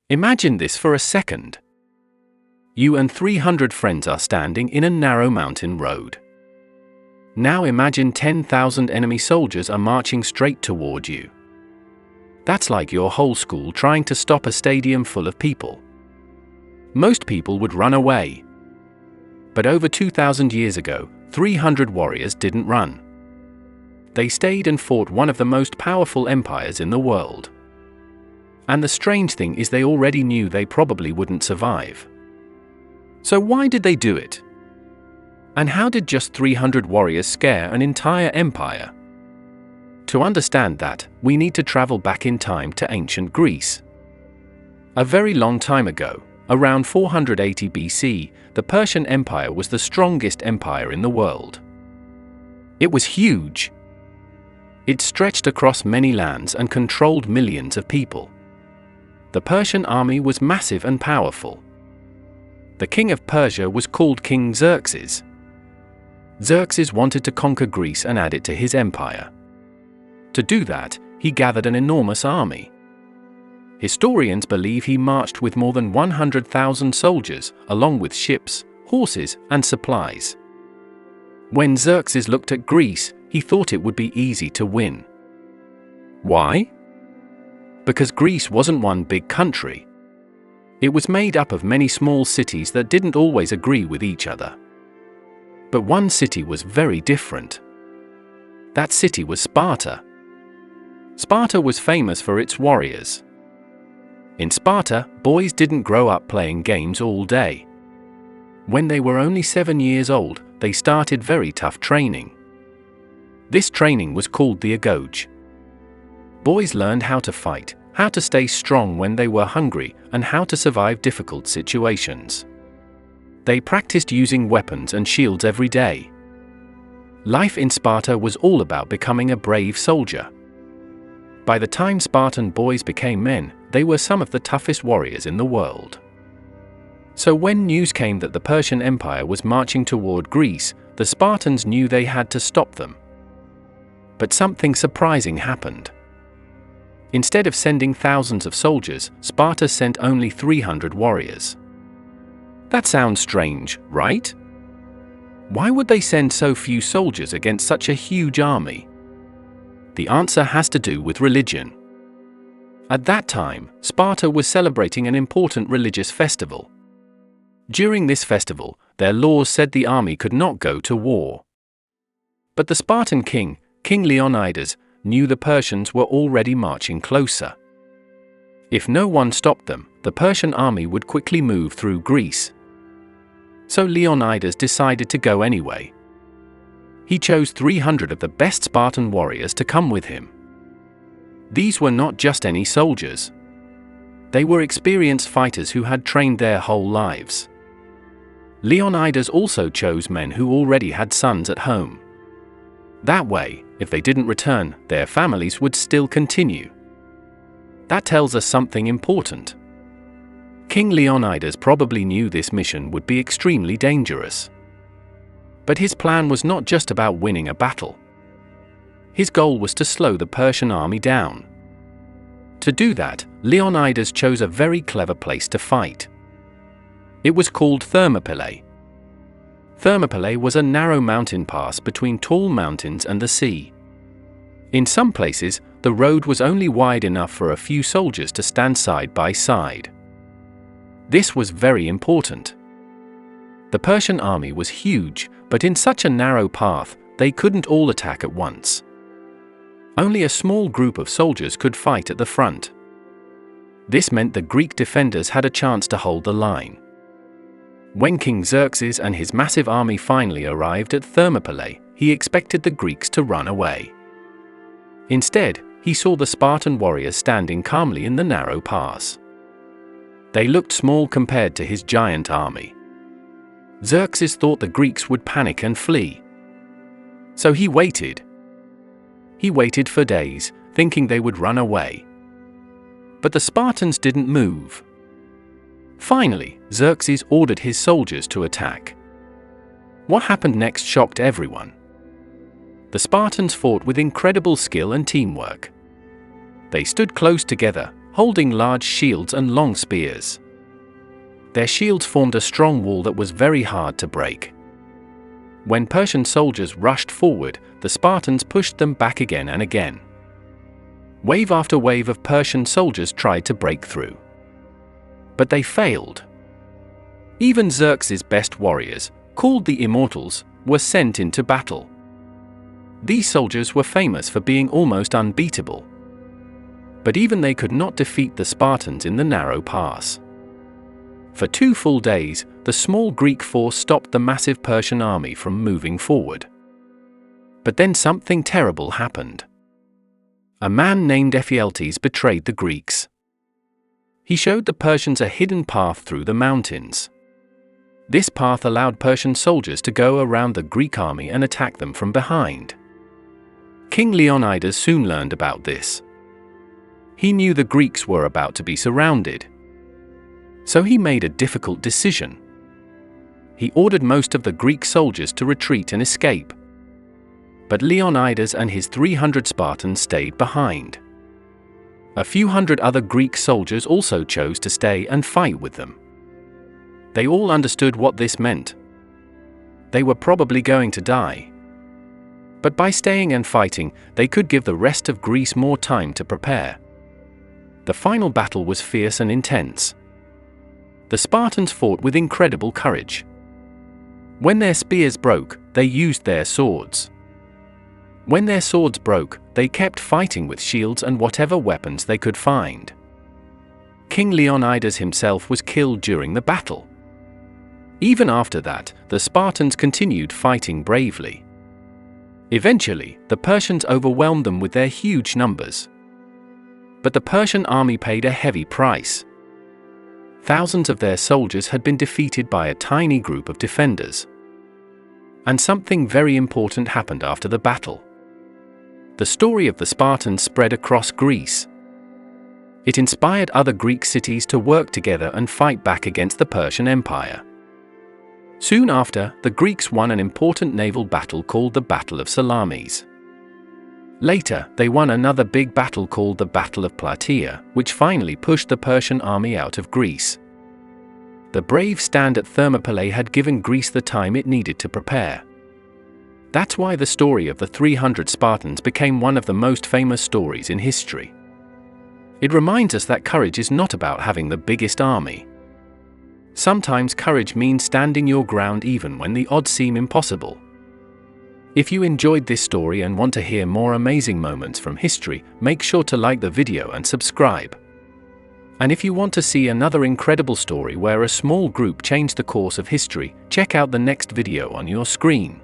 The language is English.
Imagine this for a second. You and 300 friends are standing in a narrow mountain road. Now imagine 10,000 enemy soldiers are marching straight toward you. That's like your whole school trying to stop a stadium full of people. Most people would run away. But over 2,000 years ago, 300 warriors didn't run. They stayed and fought one of the most powerful empires in the world. And the strange thing is they already knew they probably wouldn't survive. So why did they do it? And how did just 300 warriors scare an entire empire? To understand that, we need to travel back in time to ancient Greece. A very long time ago, around 480 BC, the Persian Empire was the strongest empire in the world. It was huge. It stretched across many lands and controlled millions of people. The Persian army was massive and powerful. The king of Persia was called King Xerxes. Xerxes wanted to conquer Greece and add it to his empire. To do that, he gathered an enormous army. Historians believe he marched with more than 100,000 soldiers, along with ships, horses, and supplies. When Xerxes looked at Greece, he thought it would be easy to win. Why? Because Greece wasn't one big country. It was made up of many small cities that didn't always agree with each other. But one city was very different. That city was Sparta. Sparta was famous for its warriors. In Sparta, boys didn't grow up playing games all day. When they were only 7 years old, they started very tough training. This training was called the agoge. Boys learned how to fight, how to stay strong when they were hungry, and how to survive difficult situations. They practiced using weapons and shields every day. Life in Sparta was all about becoming a brave soldier. By the time Spartan boys became men, they were some of the toughest warriors in the world. So when news came that the Persian Empire was marching toward Greece, the Spartans knew they had to stop them. But something surprising happened. Instead of sending thousands of soldiers, Sparta sent only 300 warriors. That sounds strange, right? Why would they send so few soldiers against such a huge army? The answer has to do with religion. At that time, Sparta was celebrating an important religious festival. During this festival, their laws said the army could not go to war. But the Spartan king, King Leonidas, knew the Persians were already marching closer. If no one stopped them, the Persian army would quickly move through Greece. So Leonidas decided to go anyway. He chose 300 of the best Spartan warriors to come with him. These were not just any soldiers. They were experienced fighters who had trained their whole lives. Leonidas also chose men who already had sons at home. That way, if they didn't return, their families would still continue. That tells us something important. King Leonidas probably knew this mission would be extremely dangerous. But his plan was not just about winning a battle. His goal was to slow the Persian army down. To do that, Leonidas chose a very clever place to fight. It was called Thermopylae. Thermopylae was a narrow mountain pass between tall mountains and the sea. In some places, the road was only wide enough for a few soldiers to stand side by side. This was very important. The Persian army was huge, but in such a narrow path, they couldn't all attack at once. Only a small group of soldiers could fight at the front. This meant the Greek defenders had a chance to hold the line. When King Xerxes and his massive army finally arrived at Thermopylae, he expected the Greeks to run away. Instead, he saw the Spartan warriors standing calmly in the narrow pass. They looked small compared to his giant army. Xerxes thought the Greeks would panic and flee. So he waited. He waited for days, thinking they would run away. But the Spartans didn't move. Finally, Xerxes ordered his soldiers to attack. What happened next shocked everyone. The Spartans fought with incredible skill and teamwork. They stood close together, holding large shields and long spears. Their shields formed a strong wall that was very hard to break. When Persian soldiers rushed forward, the Spartans pushed them back again and again. Wave after wave of Persian soldiers tried to break through. But they failed. Even Xerxes' best warriors, called the Immortals, were sent into battle. These soldiers were famous for being almost unbeatable. But even they could not defeat the Spartans in the narrow pass. For 2 full days, the small Greek force stopped the massive Persian army from moving forward. But then something terrible happened. A man named Ephialtes betrayed the Greeks. He showed the Persians a hidden path through the mountains. This path allowed Persian soldiers to go around the Greek army and attack them from behind. King Leonidas soon learned about this. He knew the Greeks were about to be surrounded. So he made a difficult decision. He ordered most of the Greek soldiers to retreat and escape. But Leonidas and his 300 Spartans stayed behind. A few hundred other Greek soldiers also chose to stay and fight with them. They all understood what this meant. They were probably going to die. But by staying and fighting, they could give the rest of Greece more time to prepare. The final battle was fierce and intense. The Spartans fought with incredible courage. When their spears broke, they used their swords. When their swords broke, they kept fighting with shields and whatever weapons they could find. King Leonidas himself was killed during the battle. Even after that, the Spartans continued fighting bravely. Eventually, the Persians overwhelmed them with their huge numbers. But the Persian army paid a heavy price. Thousands of their soldiers had been defeated by a tiny group of defenders. And something very important happened after the battle. The story of the Spartans spread across Greece. It inspired other Greek cities to work together and fight back against the Persian Empire. Soon after, the Greeks won an important naval battle called the Battle of Salamis. Later, they won another big battle called the Battle of Plataea, which finally pushed the Persian army out of Greece. The brave stand at Thermopylae had given Greece the time it needed to prepare. That's why the story of the 300 Spartans became one of the most famous stories in history. It reminds us that courage is not about having the biggest army. Sometimes courage means standing your ground even when the odds seem impossible. If you enjoyed this story and want to hear more amazing moments from history, make sure to like the video and subscribe. And if you want to see another incredible story where a small group changed the course of history, check out the next video on your screen.